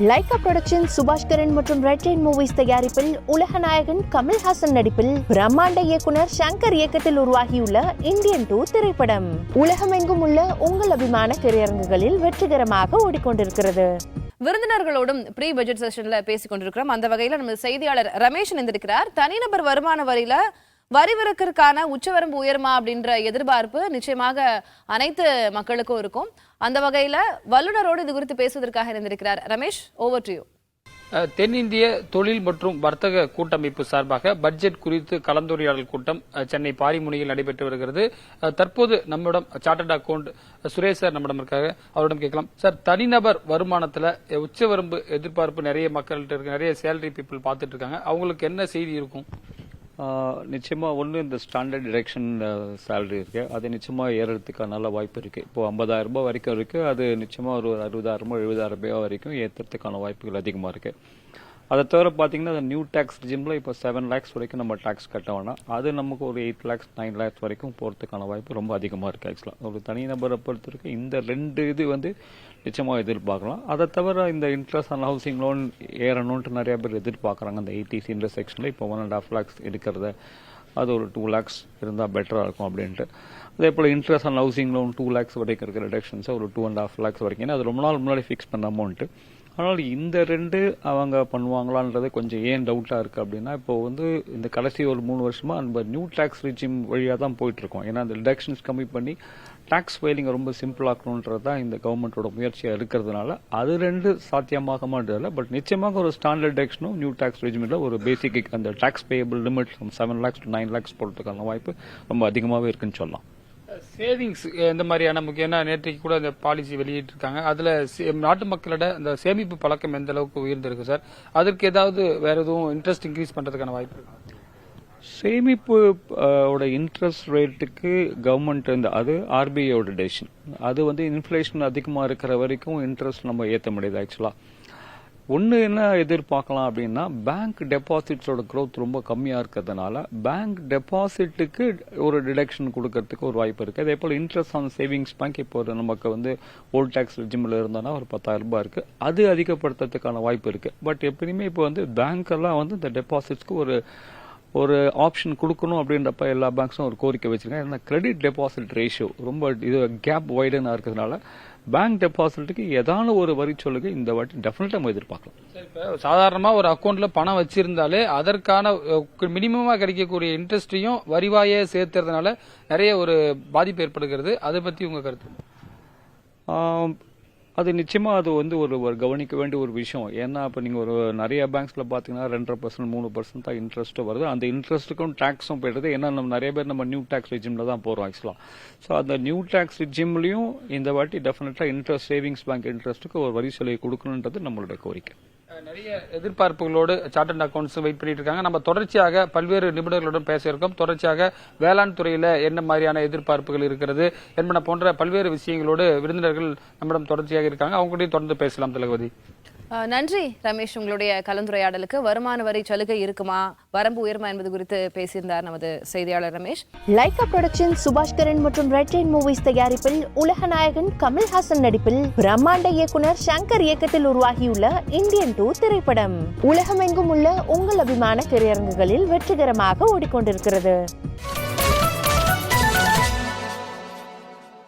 Lyca production Subaskaran மற்றும் red rain movies தயாரிப்பில் உலக நாயகன் கமல்ஹாசன் நடிப்பில் பிரம்மாண்ட இயக்குனர் சங்கர் இயக்கத்தில் உருவாகியுள்ள இந்தியன் 2 திரைப்படம் உலகமெங்கும் உள்ள உங்கள் அபிமான திரையரங்குகளில் வெற்றிகரமாக ஓடிக்கொண்டிருக்கிறது. விருந்தினர்களோடும் ப்ரீ பட்ஜெட் செஷன்ல பேசிக் கொண்டிருக்கிறோம். அந்த வகையில் நமது செய்தியாளர் ரமேஷ் இணைந்திருக்கிறார். தனிநபர் வருமான வரியில வரி விலக்கிற்கான உச்சவரம்பு உயர்மா அப்படின்ற எதிர்பார்ப்பு நிச்சயமாக அனைத்து மக்களுக்கும் இருக்கும். அந்த வகையில வல்லுநரோடு இது குறித்து பேசுவதற்காக இருந்திருக்கிறார். Ramesh, over to you. தென்னிந்திய தொழில் மற்றும் வர்த்தக கூட்டமைப்பு சார்பாக பட்ஜெட் குறித்து கலந்துரையாடல் கூட்டம் சென்னை பாரிமுனையில் நடைபெற்று வருகிறது. தற்போது நம்மிடம் சார்ட்டர்ட் அக்கவுண்ட் சுரேஷ் சார் நம்மிடம் இருக்காங்க. அவரிடம் கேட்கலாம். சார், தனிநபர் வருமானத்துல உச்சவரம்பு எதிர்பார்ப்பு நிறைய மக்கள்கிட்ட இருக்கு, நிறைய சேலரி பீப்புள் பார்த்துட்டு இருக்காங்க. அவங்களுக்கு என்ன செய்தி இருக்கும்? நிச்சயமா ஒன்று, இந்த ஸ்டாண்டர்ட் டிடக்ஷன் சேலரி இருக்கு, அது நிச்சயமா ஏறதுக்கான நல்ல வாய்ப்பு இருக்கு. இப்போ 50,000 ரூபாய் வரைக்கும் இருக்கு, அது நிச்சயமா ஒரு 60,000 70,000 ரூபாய் வரைக்கும் ஏற்றுறதுக்கான வாய்ப்புகள் அதிகமாக இருக்கு. அதை தவிர பார்த்தீங்கன்னா அந்த நியூ டேக்ஸ் ரிஜிமில் இப்போ 7 lakhs வரைக்கும் நம்ம டேக்ஸ் கட்ட வேணாம். அது நமக்கு ஒரு 8 lakhs 9 lakhs வரைக்கும் போகிறதுக்கான வாய்ப்பு ரொம்ப அதிகமாக இருக்குது. ஆக்சுவலாக ஒரு தனிநபரை பொறுத்திருக்கு இந்த 2 இது நிச்சயமாக எதிர்பார்க்கலாம். அதை தவிர இந்த இன்ட்ரெஸ்ட் ஆன் ஹவுசிங் லோன் ஏறணுன்ட்டு நிறைய பேர் எதிர்பார்க்குறாங்க. அந்த 80C இன்டர்செக்ஷனில் இப்போ 1.5 lakhs எடுக்கிறத அது ஒரு 2 lakhs இருந்தால் பெட்டராக இருக்கும் அப்படின்ட்டு. அதே போல் interest on housing loan 2 lakhs வரைக்கும் இருக்கிற ரிடக்ஷன்ஸை ஒரு 2.5 lakhs வரைக்கும், ஏன்னா அது ரொம்ப நாள் முன்னாடி ஃபிக்ஸ் பண்ண அமௌண்ட்டு. ஆனால் இந்த 2 அவங்க பண்ணுவாங்களான்றது கொஞ்சம் ஏன் டவுட்டாக இருக்குது அப்படின்னா, இப்போ இந்த கடைசி ஒரு 3 வருஷமா நம்ம நியூ டேக்ஸ் ரிஜிம் வழியாக தான் போயிட்டுருக்கோம். ஏன்னா அந்த டிடக்ஷன்ஸ் கம்மி பண்ணி டேக்ஸ் ஃபைலிங்கை ரொம்ப சிம்பிளாக்கணுன்றது தான் இந்த கவர்மெண்ட்டோட முயற்சியாக இருக்கிறதுனால அது 2 சாத்தியமாக மாட்டதில்லை. பட் நிச்சயமாக ஒரு ஸ்டாண்டர்ட் டிடக்ஷனும் நியூ டேக்ஸ் ரிஜிமில் ஒரு பேசிக் அந்த tax payable limit 7 lakhs to 9 lakhs போடுறதுக்கான வாய்ப்பு ரொம்ப அதிகமாகவே இருக்குன்னு சொல்லலாம். சேவிங்ஸ் இந்த மாதிரியான முக்கியமான நேற்றைக்கு கூட இந்த பாலிசி வெளியிட்டிருக்காங்க. அதுல நாட்டு மக்களோட இந்த சேமிப்பு பழக்கம் எந்த அளவுக்கு உயர்ந்திருக்கு சார்? அதற்கு ஏதாவது வேற எதுவும் இன்ட்ரெஸ்ட் இன்க்ரீஸ் பண்றதுக்கான வாய்ப்பு இருக்கு? சேமிப்பு இன்ட்ரெஸ்ட் ரேட்டுக்கு கவர்மெண்ட் அது ஆர்பிஐயோட டெசிஷன். அது இன்ஃபிளேஷன் அதிகமாக இருக்கிற வரைக்கும் இன்ட்ரெஸ்ட் நம்ம ஏற்ற முடியாது. ஆக்சுவலா ஒன்று என்ன எதிர்பார்க்கலாம் அப்படின்னா, பேங்க் டெபாசிட்ஸோட க்ரோத் ரொம்ப கம்மியாக இருக்கிறதுனால பேங்க் டெபாசிட்டுக்கு ஒரு டிடக்ஷன் கொடுக்கறதுக்கு ஒரு வாய்ப்பு இருக்குது. அதே போல் இன்ட்ரெஸ்ட் ஆன் சேவிங்ஸ் பேங்க் இப்போ நமக்கு ஓல்ட் டேக்ஸ் ரெஜிமில் இருந்தோன்னா ஒரு 10,000 ரூபாய் இருக்குது, அது அதிகப்படுத்துறதுக்கான வாய்ப்பு இருக்குது. பட் எப்படியுமே இப்போ பேங்க் எல்லாம் இந்த டெபாசிட்ஸ்க்கு ஒரு ஆப்ஷன் கொடுக்கணும் அப்படின்றப்ப எல்லா பேங்க்ஸும் ஒரு கோரிக்கை வச்சிருக்காங்க. ஏன்னா கிரெடிட் டெபாசிட் ரேஷியோ ரொம்ப கேப் வைடனாக இருக்கிறதுனால பேங்க் டெபாசிட்டுக்கு ஏதான ஒரு வரி சொல்லுங்க இந்த வாட்டி டெஃபினட்டா நம்ம எதிர்பார்க்கலாம். சாதாரணமா ஒரு அக்கௌண்ட்ல பணம் வச்சிருந்தாலே அதற்கான மினிமமா கிடைக்கக்கூடிய இன்ட்ரெஸ்டையும் வரிவாயே சேர்த்துறதுனால நிறைய ஒரு பாதிப்பு ஏற்படுகிறது. அதை பத்தி உங்க கருத்து? அது நிச்சயமா அது ஒரு கவனிக்க வேண்டிய ஒரு விஷயம். ஏன்னா இப்போ நீங்கள் நிறைய பேங்க்ஸ்ல பார்த்தீங்கன்னா 2.5% 3% தான் இன்ட்ரெஸ்ட் வருது. அந்த இன்ட்ரெஸ்ட்டுக்கும் டேக்ஸும் போயிடுது. ஏன்னா நிறைய பேர் நம்ம நியூ டேக்ஸ் ரிஜிமில் தான் போகிறோம் ஆக்சுவலாக. ஸோ அந்த நியூ டேக்ஸ் ரிஜிம்லையும் இந்த வாட்டி டெஃபினட்டாக இன்ட்ரெஸ்ட் சேவிங்ஸ் பேங்க் இன்ட்ரெஸ்ட்டுக்கு ஒரு வரி சலுகை கொடுக்கணுன்றது நம்மளுடைய கோரிக்கை. நிறைய எதிர்பார்ப்புகளோடு சார்ட்டர்ட் அக்கவுண்ட்ஸ் வெயிட் பண்ணிட்டு இருக்காங்க. நம்ம தொடர்ச்சியாக பல்வேறு நிபுணர்களுடன் பேச இருக்கோம். தொடர்ச்சியாக வேளாண் துறையில என்ன மாதிரியான எதிர்பார்ப்புகள் இருக்கிறது என்பன போன்ற பல்வேறு விஷயங்களோடு விருந்தினர்கள் நம்மிடம் தொடர்ச்சியாக இருக்காங்க. அவங்ககிட்டயும் தொடர்ந்து பேசலாம். தளபதி, நன்றி ரமேஷ். உங்களுடைய கலந்துரையாடலுக்கு வருமான வரி சலுகை இருக்குமா, வரம்பு உயர்மா என்பது குறித்து பேசியிருந்தார் நமது செய்தியாளர் ரமேஷ். லைகா புரொடக்ஷன் சுபாஷ்கரன் மற்றும் ரெட் ரெயின் மூவிஸ் தயாரிப்பில் உலக நாயகன் கமல்ஹாசன் நடிப்பில் பிரம்மாண்ட இயக்குனர் சங்கர் இயக்கத்தில் உருவாகியுள்ள இந்தியன் 2 திரைப்படம் உலகமெங்கும் உள்ள உங்கள் அபிமான திரையரங்குகளில் வெற்றிகரமாக ஓடிக்கொண்டிருக்கிறது.